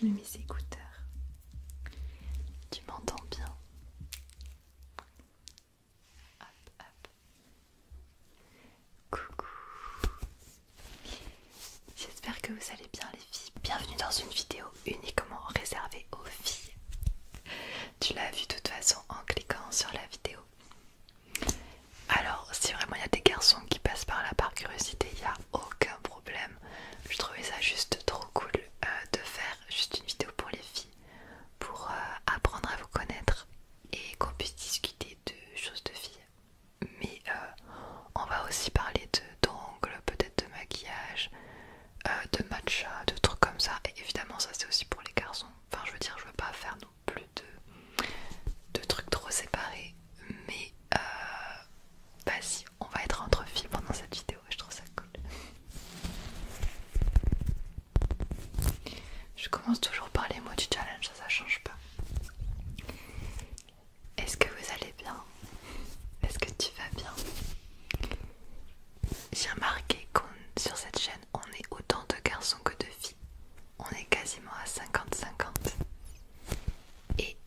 je mets mes écouteurs. Tu m'entends bien? Hop, hop. Coucou. J'espère que vous allez bien les filles. Bienvenue dans une vidéo uniquement réservée aux filles. Tu l'as vu de toute façon en cliquant sur la vidéo. Alors si vraiment il y a des garçons qui passent par là par curiosité, il n'y a aucun problème. Je trouvais ça juste trop cool de faire juste une vidéo pour les filles, pour apprendre à vous connaître et qu'on puisse discuter de choses de filles. Mais on va aussi parler d'ongles, peut-être de maquillage, de matcha, de trucs comme ça. Et évidemment ça c'est aussi pour les garçons. Enfin je veux dire, je veux pas faire non plus de trucs trop séparés. Mais vas-y, on va être entre filles pendant cette vidéo et je trouve ça cool. Je commence toujours par les mots du challenge, ça change pas. Est-ce que vous allez bien? Est-ce que tu vas bien? J'ai remarqué qu'on sur cette chaîne, on est autant de garçons que de filles. On est quasiment à 50-50. Et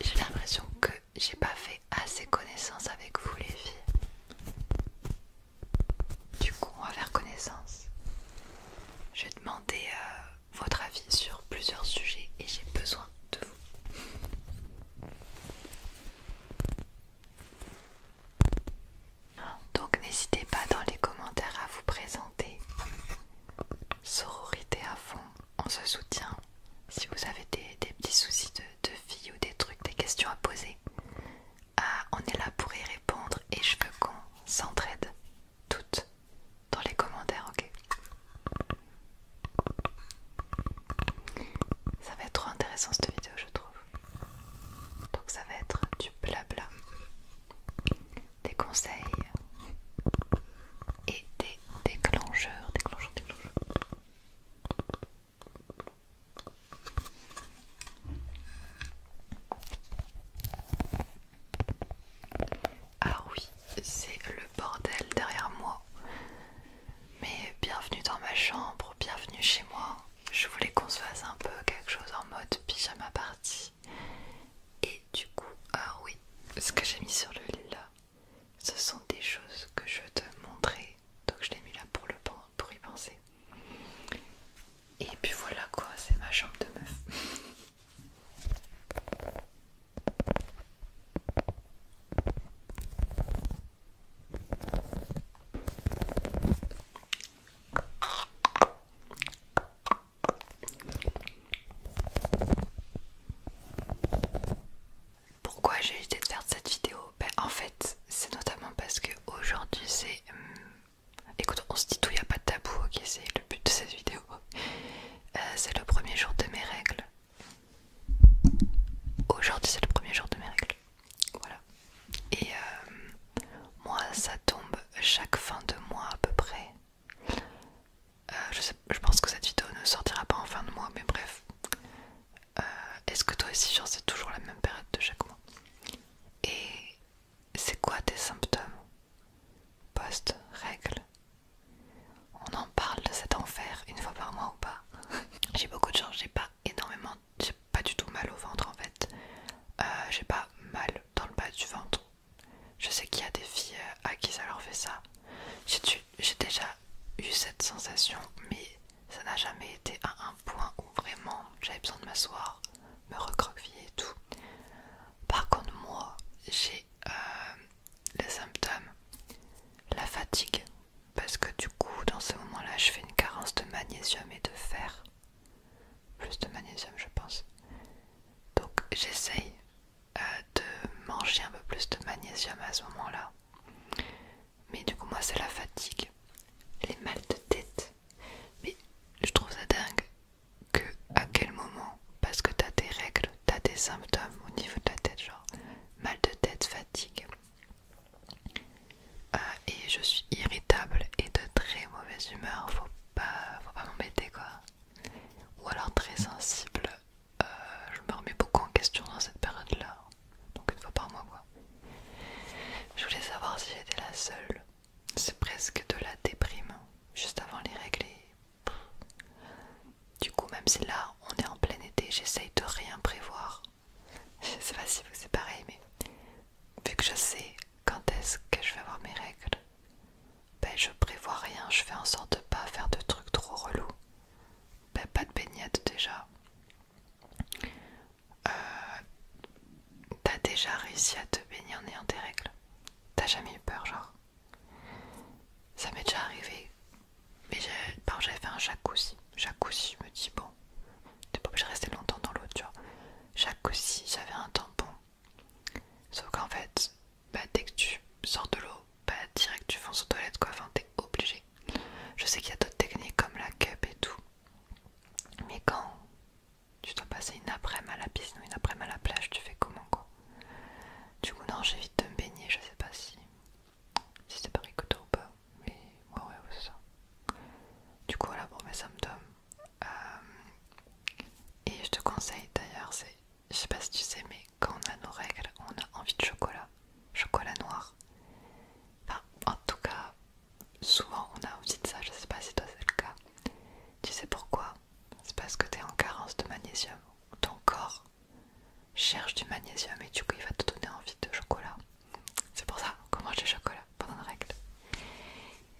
j'ai l'impression que j'ai pas fait assez connaissance avec vous les filles. Du coup, on va faire connaissance. Je vais demander votre avis sur plusieurs sujets et j'ai besoin de vous. Donc n'hésitez pas dans les commentaires à vous présenter. Sororité à fond, on se soutient. Si vous avez des petits soucis de vie ou des trucs, des questions à poser, on est là pour y répondre et je veux qu'on s'entraide toutes dans les commentaires, ok? Ça va être trop intéressant cette vidéo je trouve. Donc ça va être du blabla, des conseils et des déclencheurs. Ah oui, c'est le bordel derrière moi. Mais bienvenue dans ma chambre, bienvenue chez moi. Je voulais qu'on se fasse un peu quelque chose en mode pyjama party. Et du coup, ah oui, ce que j'ai mis sur le lit là, ce sont des choses que je veux te montrer. Donc je l'ai mis là pour y penser. Et puis voilà quoi, c'est ma chambre de meuf. Pourquoi j'ai hésité de faire cette vidéo? Ben, en fait, c'est notamment parce que aujourd'hui c'est... Écoute, on se dit tout, il n'y a pas de tabou, ok, c'est le but de cette vidéo. C'est le premier jour de mes règles. Aujourd'hui c'est le premier jour de mes règles. Voilà. Et moi ça tombe chaque fin de mois à peu près. Je pense que cette vidéo ne sortira pas en fin de mois, mais bref. Est-ce que toi aussi genre c'est toujours la même période de chaque mois? Et c'est quoi tes symptômes post-règles? On en parle de cet enfer une fois par mois ou pas? J'ai beaucoup de chance, j'ai pas du tout mal au ventre en fait. J'ai pas mal dans le bas du ventre. Je sais qu'il y a des filles à qui ça leur fait ça. J'ai déjà eu cette sensation, mais ça n'a jamais été à un point où vraiment j'avais besoin de m'asseoir, me recroqueviller et tout. Par contre moi j'ai les symptômes, la fatigue, parce que du coup dans ce moment là je fais une carence de magnésium et de fer, plus de magnésium je pense. Donc j'essaye de manger un peu plus de magnésium à ce moment là, mais du coup moi c'est la fatigue, les mal de tête. Mais je trouve ça dingue que à quel moment, parce que t'as des règles, t'as des symptômes au niveau de la tête, genre mal de tête, fatigue, et je suis irritable et de très mauvaise humeur. Faut pas m'embêter quoi. Ou alors très sensible. Je me remets beaucoup en question dans cette période là, donc une fois par mois quoi. Je voulais savoir si j'étais la seule. C'est presque de la déprime juste avant les règles. Du coup même si là on est en plein été, Je sais pas si vous c'est pareil, mais vu que je sais quand est-ce que je vais avoir mes règles, ben je prévois rien, je fais en sorte de pas faire de trucs trop relous. Ben pas de baignade déjà. T'as déjà réussi à te baigner en ayant tes règles? T'as jamais eu peur genre? Ça m'est déjà arrivé, mais par exemple j'avais fait un jacuzzi. Jacuzzi, je me dis bon, t'es pas obligé de rester longtemps dans l'eau, tu vois. Jacuzzi, j'avais un tampon. Sauf qu'en fait, bah, dès que tu sors de l'eau, bah, direct tu fonces aux toilettes quoi, enfin t'es obligé. Je sais qu'il y a d'autres techniques comme la cup et tout, mais quand tu dois passer une après-midi à la piscine ou une après-midi à la plage, tu fais comment quoi? Du coup non, j'évite de me baigner, je sais pas si c'est pas rigoureux ou pas, mais ouais c'est ça. Du coup voilà pour mes symptômes. Et je te conseille d'ailleurs, je sais pas si tu sais, mais quand on a nos règles, on a envie de chocolat, chocolat noir. Enfin, en tout cas, souvent on a envie de ça, je sais pas si toi c'est le cas. Tu sais pourquoi? C'est parce que tu es en carence de magnésium. Ton corps cherche du magnésium et du coup il va te donner envie de chocolat. C'est pour ça qu'on mange du chocolat pendant nos règles.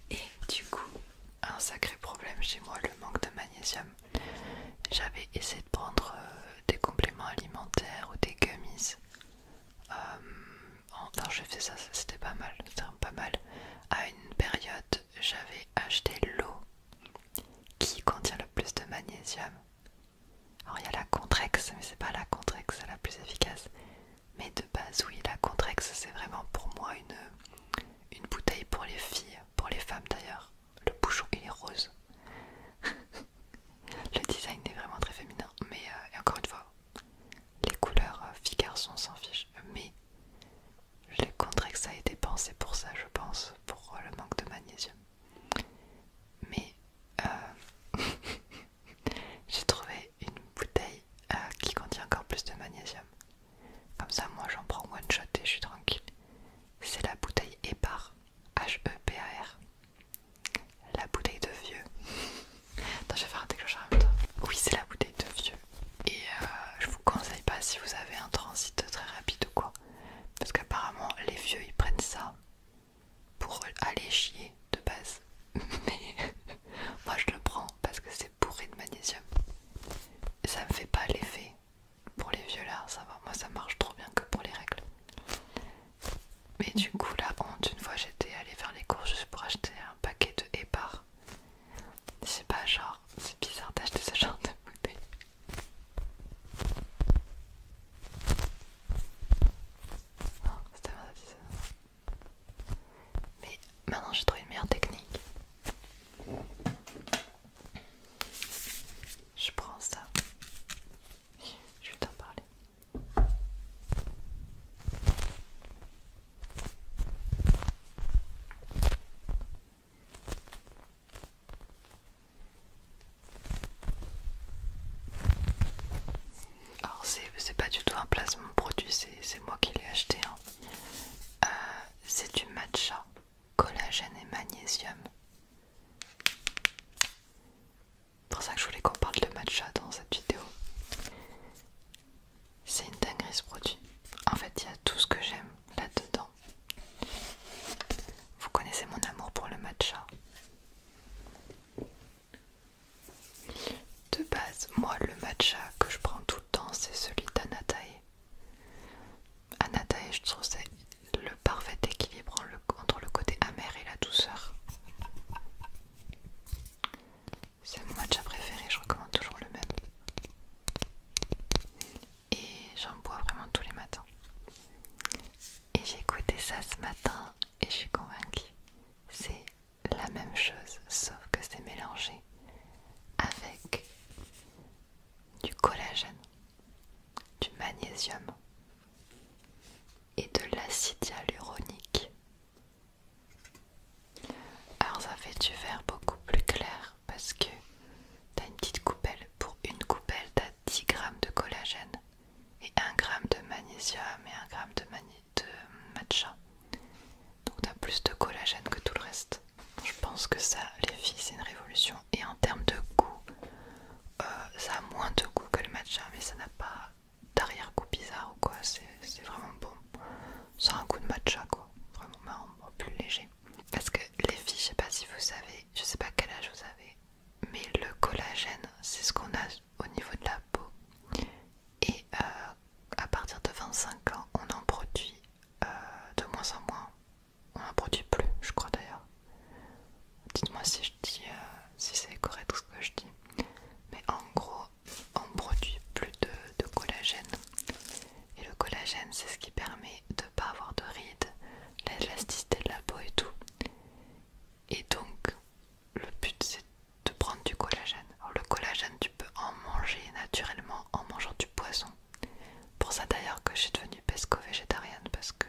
Et du coup, un sacré problème chez moi, le manque de magnésium. J'avais essayé de prendre des compléments alimentaires ou des gummies. Non, j'ai fait ça, c'était pas mal, c'était pas mal. À une période, j'avais acheté l'eau qui contient le plus de magnésium. Alors il y a la Contrex, mais c'est pas la Contrex la plus efficace. Mais de base, oui, la Contrex, c'est vraiment pour moi une bouteille pour les filles, pour les femmes d'ailleurs. Le bouchon il est rose. Le design est vraiment très féminin, mais et encore une fois, les couleurs filles-garçons s'en fichent. Mais les Contrex ça a été pensé pour ça, je pense, pour le manque de magnésium. Mais j'ai trouvé une bouteille qui contient encore plus de magnésium. Comme ça, moi j'en prends one shot et je suis tranquille. C'est la bouteille Epar, H-E-P-A-R. La bouteille de vieux. Attends, je vais faire un déclencheur en même temps. Oui, c'est la bouteille de vieux. Et je vous conseille pas si vous avez un transit très rapide ou quoi. Parce qu'apparemment, les vieux ils prennent ça pour aller chier de base. Mais moi je le prends parce que c'est bourré de magnésium. Et ça me fait pas l'effet. Pour les vieux là, ça va. Moi ça marche trop bien que pour les règles. Mais du coup, la honte, une fois j'étais allée faire les courses juste pour acheter un paquet de Épar. Je sais pas, genre, c'est bizarre d'acheter ce genre de bouteille. Non, c'était vraiment ça. Mais maintenant j'ai trouvé une meilleure technique. Je prends ça. Je vais t'en parler. Alors c'est pas du tout un placement produit, c'est moi qui l'ai acheté. Hein. C'est du matcha, collagène et magnésium. C'est pour ça que je voulais qu'on parle de matcha dans cette vidéo. C'est une dinguerie ce produit. En fait, il y a tout ce que j'aime là-dedans. Vous connaissez mon amour pour le matcha. De base, moi le matcha que je prends tout le temps, c'est celui d'Anatae. Anatae, je trouve c'est le parfait équilibre entre le côté amer et la douceur. C'est mon matcha préféré, je recommande toujours le même. Et j'en bois vraiment tous les matins. Et j'ai goûté ça ce matin et je suis convaincue. C'est la même chose, sauf que c'est mélangé avec du collagène, du magnésium et de l'acide hyaluronique. Alors ça fait du verre beaucoup plus clair parce que t'as une petite coupelle. Pour une coupelle, t'as 10 grammes de collagène et 1 gramme de magnésium et 1 gramme de matcha. Donc t'as plus de collagène que tout le reste. Je pense que ça, les filles, c'est une révolution. Et en termes de goût, ça a moins de goût que le matcha, mais ça n'a pas d'arrière-goût bizarre ou quoi. collagène, c'est ce qui permet de ne pas avoir de rides, l'élasticité de la peau et tout. Et donc, le but c'est de prendre du collagène. Alors le collagène, tu peux en manger naturellement en mangeant du poisson. Pour ça d'ailleurs que je suis devenue pesco-végétarienne, parce que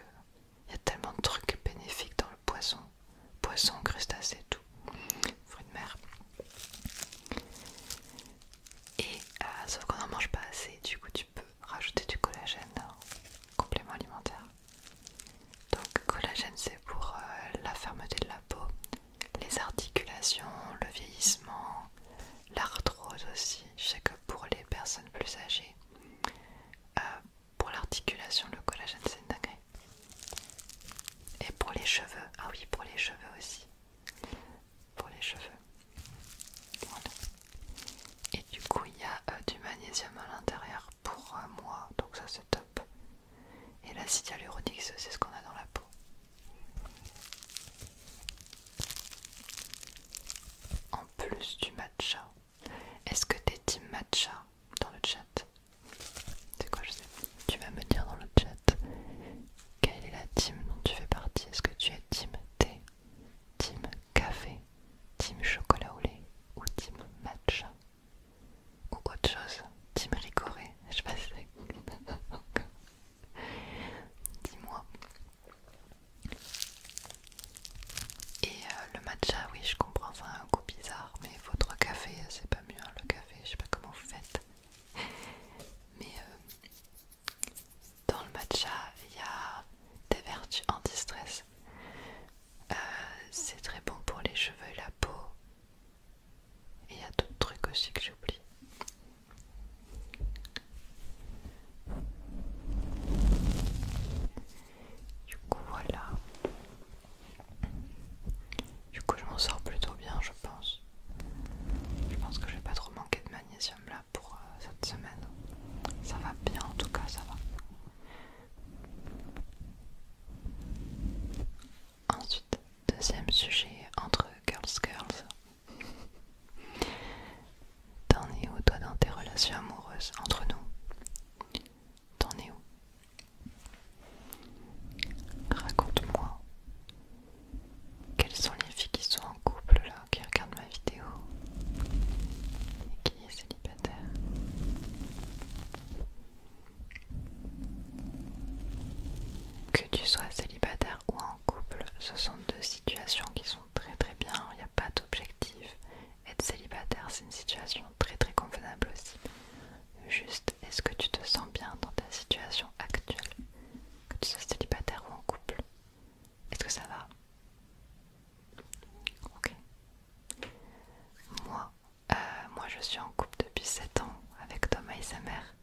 il y a tellement de trucs bénéfiques dans le poisson. Poisson, crustacés, tout. Fruits de mer. Et sauf qu'on n'en mange pas assez, du coup tu peux rajouter du collagène en complément alimentaire. Donc collagène c'est pour la fermeté de la peau, les articulations, le vieillissement, l'arthrose aussi. Je sais que pour les personnes plus âgées, pour l'articulation le collagène c'est une dinguerie. Et pour les cheveux, ah oui pour les cheveux aussi. Pour les cheveux. Voilà. Et du coup il y a du magnésium à l'intérieur pour moi, donc ça c'est top. Et l'acide hyaluronique c'est ce qu'on a dans la peau. En plus du matcha, est-ce que t'es team matcha dans le chat? C'est quoi, je sais pas. Tu vas me dire dans le chat quelle est la team dont tu fais partie. Est-ce que tu es team thé, team café, team chocolat au lait ou team matcha? Ou autre chose, team ricoré, je sais pas si c'est... Dis-moi. Et le matcha, oui je comprends, ça a un goût bizarre, mais votre café c'est pas mieux, hein, le café, je sais pas comment vous faites. Mais dans le matcha, il y a des vertus anti-stress. C'est très bon pour les cheveux et la peau. Et il y a d'autres trucs aussi que j'oublie. Du coup voilà. Du coup je m'en sors plutôt bien je pense. Je pense que je vais pas trop manquer de magnésium là pour cette semaine. Ça va bien en tout cas, ça va. Ensuite, deuxième sujet entre girls. T'en es où toi dans tes relations amoureuses entre nous? T'en es où? Raconte-moi. Quelles sont les filles qui sont en couple là, qui regardent ma vidéo et qui est célibataire? Que tu sois célibataire ou en couple, ce sont deux situations qui sont très très bien, il n'y a pas d'objectif. Être célibataire c'est une situation très très convenable aussi. Juste, est-ce que tu te sens bien dans ta situation actuelle? Que tu sois célibataire ou en couple, est-ce que ça va? Ok. Moi je suis en couple depuis 7 ans avec Thomas et sa mère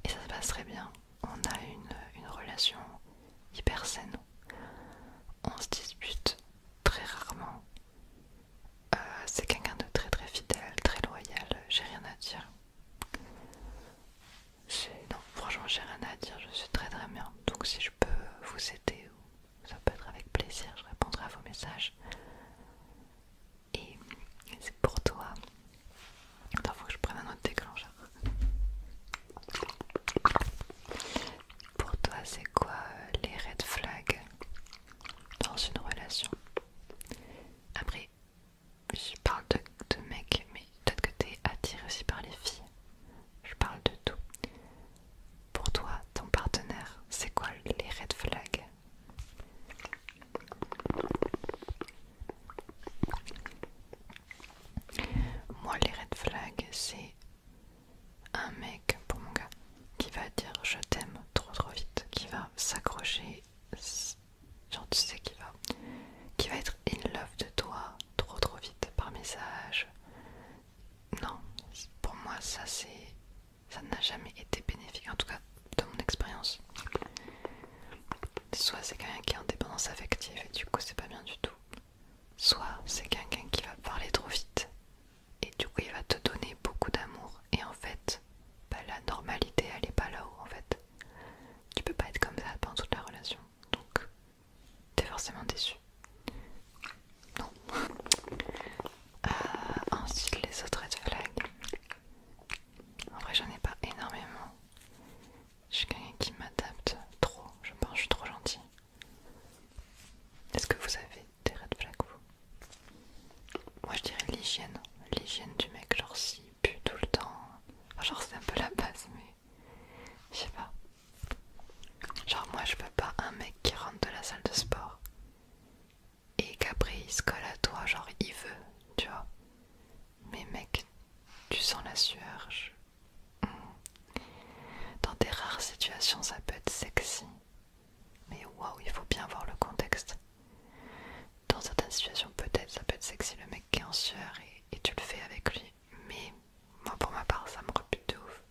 et ça se passe très bien. On a une relation hyper saine. On se dispute très rarement. C'est quelqu'un de très très fidèle, très loyal, j'ai rien à dire. Non, franchement j'ai rien à dire, je suis très très bien. Donc si je peux vous aider, ça peut être avec plaisir, je répondrai à vos messages. Et c'est pour toi. Attends, faut que je prenne un autre déclencheur. Pour toi, c'est quoi les red flags dans une relation? Après, je parle de mecs, mais peut-être que t'es attiré aussi par les filles. Je parle de tout. Pour toi, ton partenaire, c'est quoi les red flags? Moi, les red flags, c'est un mec, pour mon gars, qui va dire je t'aime trop vite, qui va s'accrocher, genre tu sais qui va être in love de toi trop vite par message. Non, pour moi ça n'a jamais été bénéfique, en tout cas de mon expérience. Soit c'est quelqu'un qui est en dépendance affective et du coup c'est pas bien du tout, soit c'est quelqu'un qui va parler trop vite et du coup il va te donner beaucoup d'amour et en fait la normalité elle est pas là-haut en fait. Tu peux pas être comme ça pendant toute la relation, donc t'es forcément déçu. Non. Ensuite les autres red flags, en vrai j'en ai pas énormément. Je suis quelqu'un qui m'adapte moi je peux pas un mec qui rentre de la salle de sport et qu'après il se colle à toi, genre il veut, tu vois. Mais mec, tu sens la sueur. Dans des rares situations ça peut être sexy. Mais waouh, il faut bien voir le contexte. Dans certaines situations peut-être ça peut être sexy le mec qui est en sueur et tu le fais avec lui. Mais moi pour ma part ça me rebute de ouf.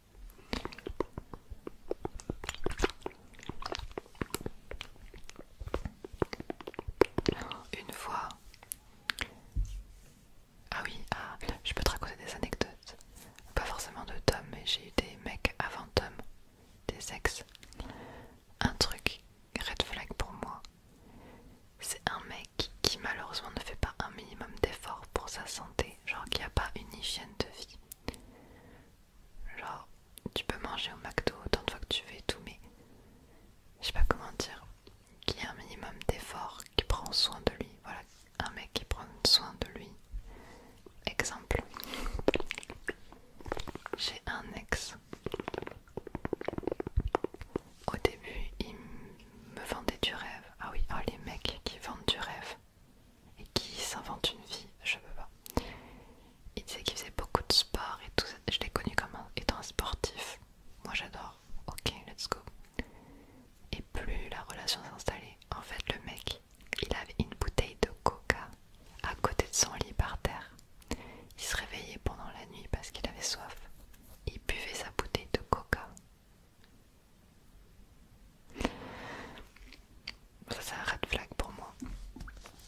Une fois... Ah oui, je peux te raconter des anecdotes. Pas forcément de Tom, mais j'ai eu des mecs avant Tom, des ex. Un truc, red flag pour moi, c'est un mec qui malheureusement ne fait pas un minimum d'effort pour sa santé. Genre qui a pas une hygiène de vie. Genre, tu peux manger au McDo autant de fois que tu veux et tout, mais je sais pas comment dire, qui a un minimum d'effort, qui prend soin de lui. Voilà, un mec qui prend soin de lui. Exemple, j'ai un ex. Au début, il me vendait du rêve. Ah oui, oh, les mecs qui vendent du rêve et qui s'inventent une vie, je peux pas. Il disait qu'il faisait beaucoup de sport et tout ça. Je l'ai connu comme étant un sportif. Moi j'adore. Ok, let's go. Et plus la relation s'installait, en fait le mec, il avait une bouteille de coca à côté de son lit par terre. Il se réveillait pendant la nuit parce qu'il avait soif. Il buvait sa bouteille de coca. Ça c'est un red flag pour moi.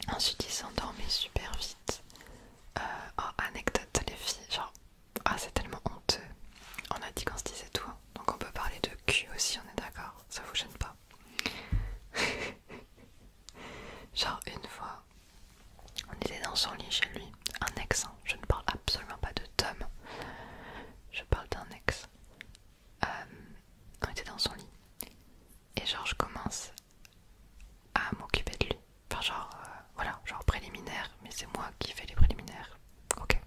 Ensuite il s'endormait super vite. Oh, anecdote les filles, genre, c'est tellement honteux. On a dit qu'on se disait tout, hein. Donc on peut parler de cul aussi, on est d'accord, ça vous gêne pas. Genre une fois, on était dans son lit chez lui, un ex, hein. Je ne parle absolument pas de Tom, je parle d'un ex. On était dans son lit, et genre je commence à m'occuper de lui. Enfin genre, voilà, genre préliminaire, mais c'est moi qui fais les préliminaires, ok.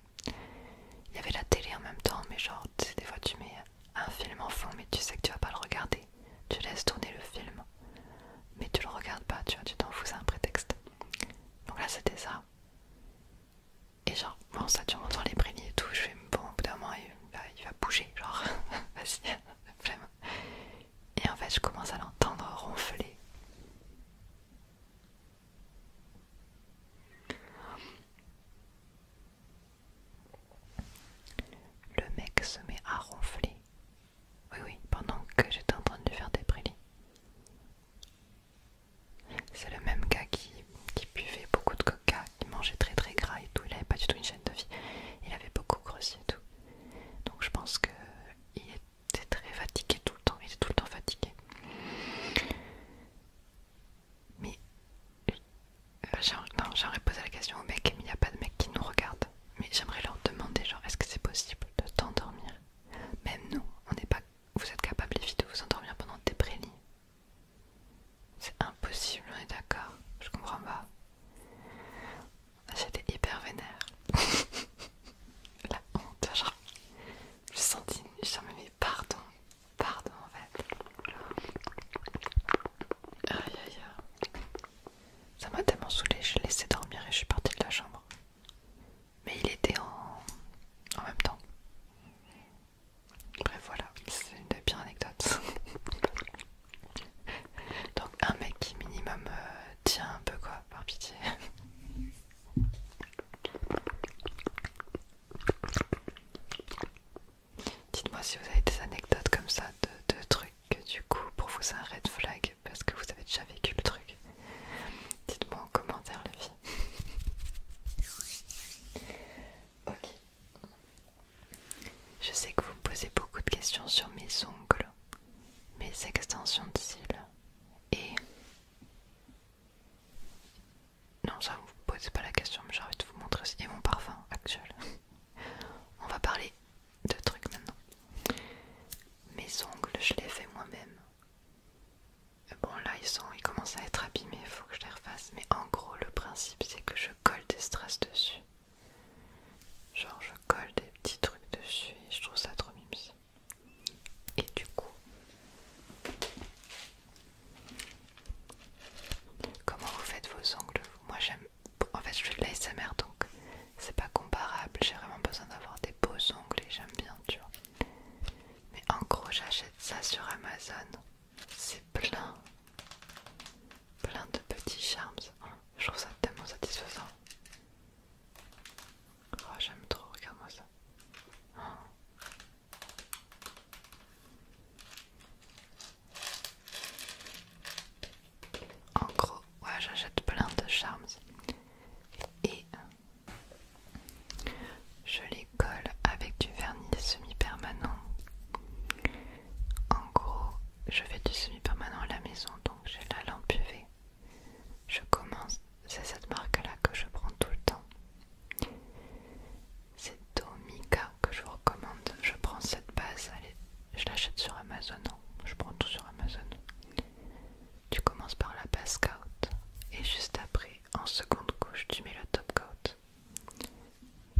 Il y avait la télé en même temps, mais genre, tu sais, des fois tu mets un film en fond, mais tu sais que tu vas pas le regarder. Tu laisses tourner le film, mais tu le regardes pas, tu vois, tu t'en fous, c'est un prétexte. Donc là, c'était ça. Et genre, bon, ça tu entends les prélis et tout, je fais, bon, au bout d'un moment, il va bouger, genre, vas-y, flemme. Et en fait, je commence à l'entendre ronfler. Le mec se met à ronfler. Oui, oui, pendant que j'étais en train de lui faire des prélis. C'est le même gars qui buvait beaucoup de coca, qui mangeait très très gras et tout. Il avait pas du tout une chaîne de vie. Il avait beaucoup grossi et tout. Donc je pense que il était très fatigué tout le temps. Il était tout le temps fatigué. Mais j'aimerais poser la question au mec, mais il n'y a pas de mec qui nous regarde. Mais j'aimerais leur demander, genre, est-ce que c'est possible de t'endormir? Même nous, on n'est pas. Vous êtes capables les filles de vous endormir pendant tes prélis? C'est impossible, on est d'accord. Je comprends pas. J'étais hyper vénère. La honte, genre, je sentis, je me mais pardon en fait. Aïe aïe aïe. Ça m'a tellement saoulée, je l'ai laissé dormir et je suis partie de la chambre. Mais il était en même temps. Bref voilà, c'est une des pires anecdotes. Donc un mec qui minimum tient un peu quoi, par pitié. Dites-moi si vous avez des anecdotes comme ça de trucs que du coup pour vous c'est un red flag parce que vous avez déjà vécu le truc. Dites-moi en commentaire les filles. Ok. Je sais que vous me posez beaucoup de questions sur mes ongles, mes extensions de cils et... Non, ça vous posez pas la question, mais j'ai envie de vous montrer aussi. Et mon parfum actuel. On va parler de trucs maintenant. Mes ongles, je les fais moi-même. Bon là ils commencent à être abîmés, il faut que je les refasse. Mais en gros le principe c'est que je colle des strass dessus. Genre je colle des petits trucs dessus et je trouve ça trop mimes. Et du coup sur Amazon, c'est plein de petits charms. Je trouve ça tellement satisfaisant. Oh, j'aime trop, regarde-moi ça. En gros, ouais, j'achète plein de charms et je les colle avec du vernis semi-permanent. En gros, je fais du semi-permanent à la maison, donc j'ai la lampe UV. Je commence, c'est cette marque-là que je prends tout le temps. C'est Domica que je vous recommande. Je prends cette base, je l'achète sur Amazon. Je prends tout sur Amazon. Tu commences par la base coat et juste après, en seconde couche, tu mets le top coat.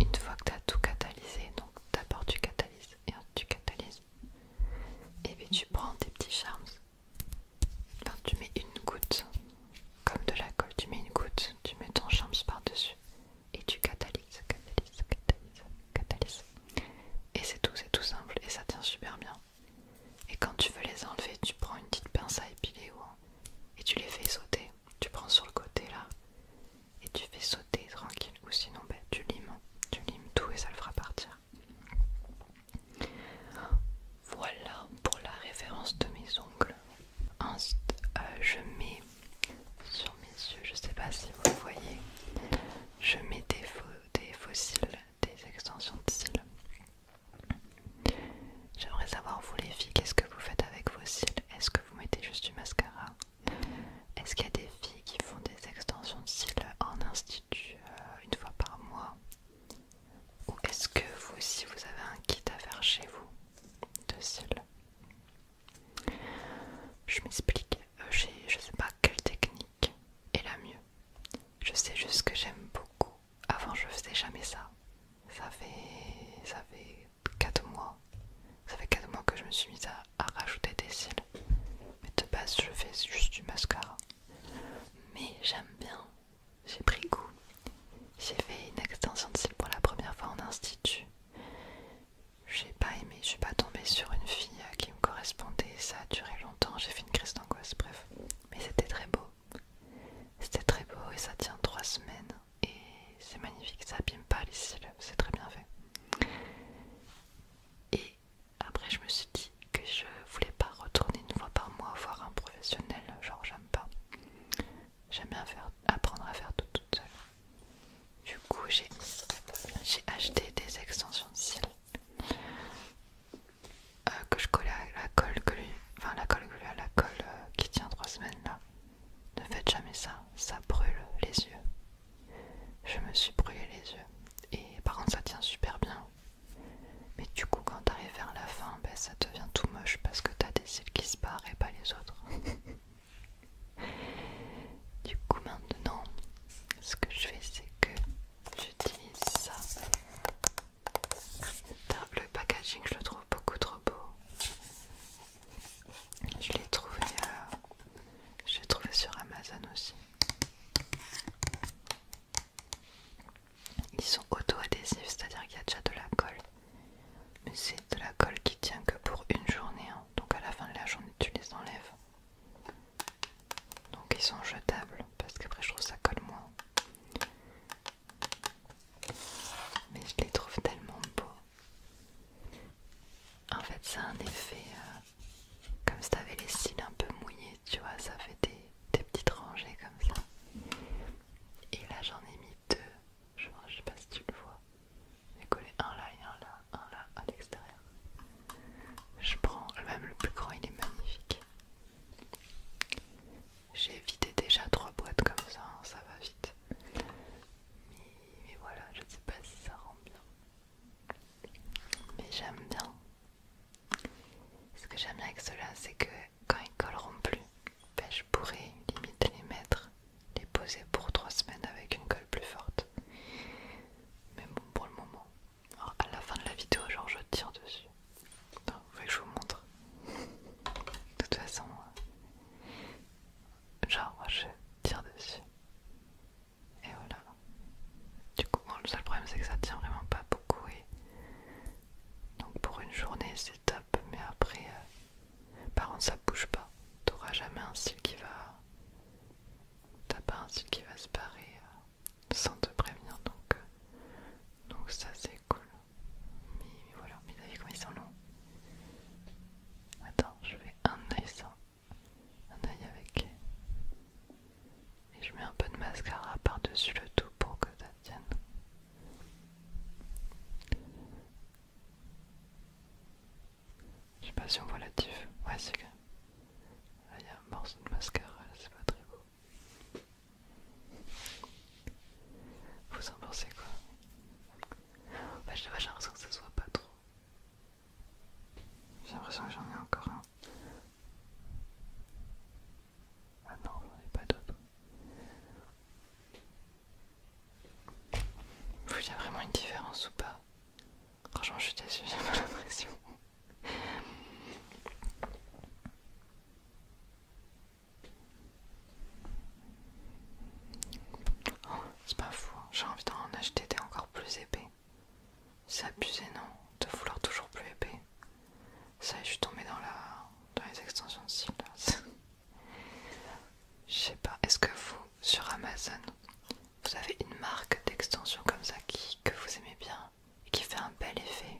Une fois que tu as tout catalysé, donc d'abord tu catalyses et ensuite tu catalyses, et puis tu prends tes petits charms. Enfin, tu mets une goutte, comme de la colle, tu mets une goutte, tu mets ton charms par-dessus et tu catalyses, catalyses, catalyses, catalyses. Et c'est tout simple et ça tient super bien. Et quand tu veux les enlever, tu prends une petite pince à épiler et tu les fais sauter. Tu prends sur le côté là et tu fais sauter tranquille, ou sinon ben, tu limes tout et ça le fera partir. Voilà pour la référence de mes ongles. Ensuite je mets sur mes yeux, je sais pas si vous le voyez, je mets des faux cils, des extensions de cils. J'aimerais savoir vous les filles, qu'est-ce que vous faites avec vos cils? Est-ce que vous mettez juste du mascara? Est-ce qu'il y a des filles qui font des extensions de cils en institut une fois par mois? Ou est-ce que vous aussi vous avez un kit à faire chez vous de cils? Je m'explique, je sais pas quelle technique est la mieux. Je sais juste que j'aime beaucoup. Avant je faisais jamais ça. Ça fait 4 mois. Ça fait 4 mois que je me suis mise à rajouter des cils. Mais de base je fais juste du mascara. Mais j'aime bien. J'ai pris goût. J'ai fait une extension de cils pour la première fois en institut. J'ai pas aimé, je suis pas tombée sur une fille qui me correspondait, ça a duré longtemps, j'ai fait une crise d'angoisse, bref. Mais c'était très beau. C'était très beau et ça tient 3 semaines. Et c'est magnifique, ça abîme pas les cils, c'est très bien fait. Et après je me suis dit que je voulais pas retourner une fois par mois voir un professionnel, genre j'aime pas. J'aime bien apprendre à faire tout toute seule. Du coup j'ai acheté des extensions de cils que je collais à la colle à la colle qui tient 3 semaines là. Ne faites jamais ça, ça brûle les yeux. Je me suis brûlé les yeux. Et par contre ça tient super bien. Mais du coup quand t'arrives vers la fin, ben, ça devient tout moche parce que t'as des cils qui se barrent et pas les autres. Du coup maintenant, ce que je fais c'est que j'utilise ça. Le packaging je le trouve beaucoup trop beau. Je l'ai trouvé sur Amazon aussi. Ils sont auto-adhésifs, c'est-à-dire qu'il y a déjà de la colle. Mais c'est de la colle qui tient que pour une journée. Hein. Donc à la fin de la journée, tu les enlèves. Donc ils sont jetables, parce qu'après je trouve ça colle moins. Mais je les trouve tellement beaux. En fait, ça a un effet comme si t'avais les cils un peu mouillés, tu vois, ça fait des petites rangées comme ça. Et là j'en ai mis 2, je sais pas si tu le vois. J'ai collé un là et un là à l'extérieur. Je prends même le plus grand, il est magnifique. J'ai vidé déjà suis déçue, j'ai pas l'impression. Oh, c'est pas fou, hein. J'ai envie d'en acheter des encore plus épais. C'est abusé, non? De vouloir toujours plus épais. Ça, je suis tombée dans les extensions de cils là. Je sais pas, est-ce que vous, sur Amazon, vous avez une marque d'extension comme ça que vous aimez bien et qui fait un bel effet?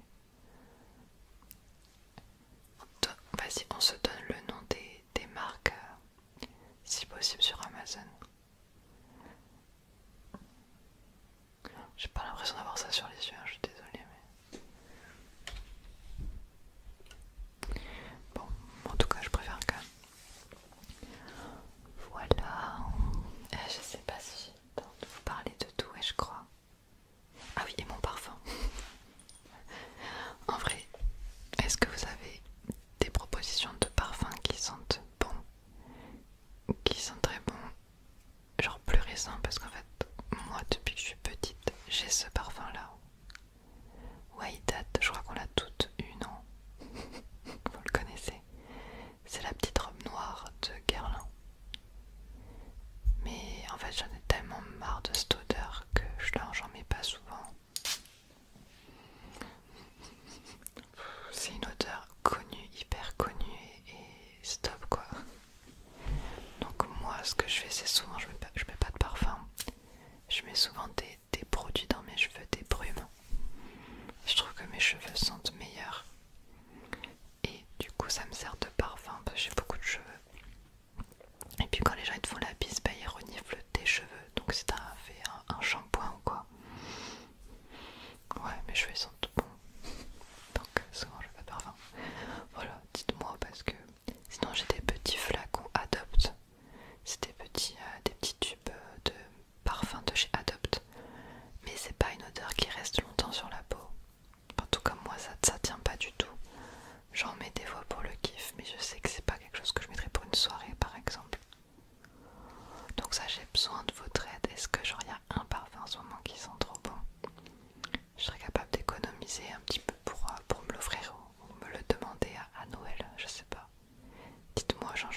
Vas-y, on se donne le nom des marques, si possible, sur Amazon. J'ai pas l'impression d'avoir ça sur les yeux, hein, je suis désolée, mais... Bon, en tout cas, je préfère quand même. Voilà. Je sais pas si j'ai le temps de vous parler de tout, et je crois. Ah oui, et mon parfum. En vrai, est-ce que vous avez des propositions de parfums qui sentent bon, qui sentent très bon, genre plus récents? Parce qu'en fait, moi, depuis que je suis petite, j'ai ce parfum là. Ouais, il date, je crois qu'on l'a toutes eu, non? Vous le connaissez? C'est la petite robe noire de Guerlain. Mais en fait, j'en ai tellement marre de cette odeur que j'en mets pas souvent. C'est une odeur connue, hyper connue et stop quoi. Donc moi, ce que je fais, c'est souvent, je mets pas de parfum. Je mets souvent des produits dans mes cheveux, des brumes. Je trouve que mes cheveux sentent meilleurs. Et du coup, ça me sert de parfum parce que j'ai beaucoup de cheveux. Et puis quand les gens ils te font la bise, bah, ils reniflent tes cheveux. Donc si t'as fait un shampoing ou quoi, ouais, mes cheveux ils sentent bon. Donc souvent je fais pas de parfum. Voilà, dites-moi parce que sinon j'ai des petits flacons Adopt. C'est des petits tubes de parfum de chez Adopt. Mais c'est pas une odeur qui reste longtemps sur la peau. En tout cas moi ça tient pas du tout. J'en mets des fois pour le kiff, mais je sais que c'est pas quelque chose que je mettrais pour une soirée par exemple. Donc ça, j'ai besoin de votre aide. Est-ce que genre il y a un parfum en ce moment qui sent trop bon? Je serais capable d'économiser un petit peu pour me l'offrir ou me le demander à Noël, je sais pas. Dites-moi, j'en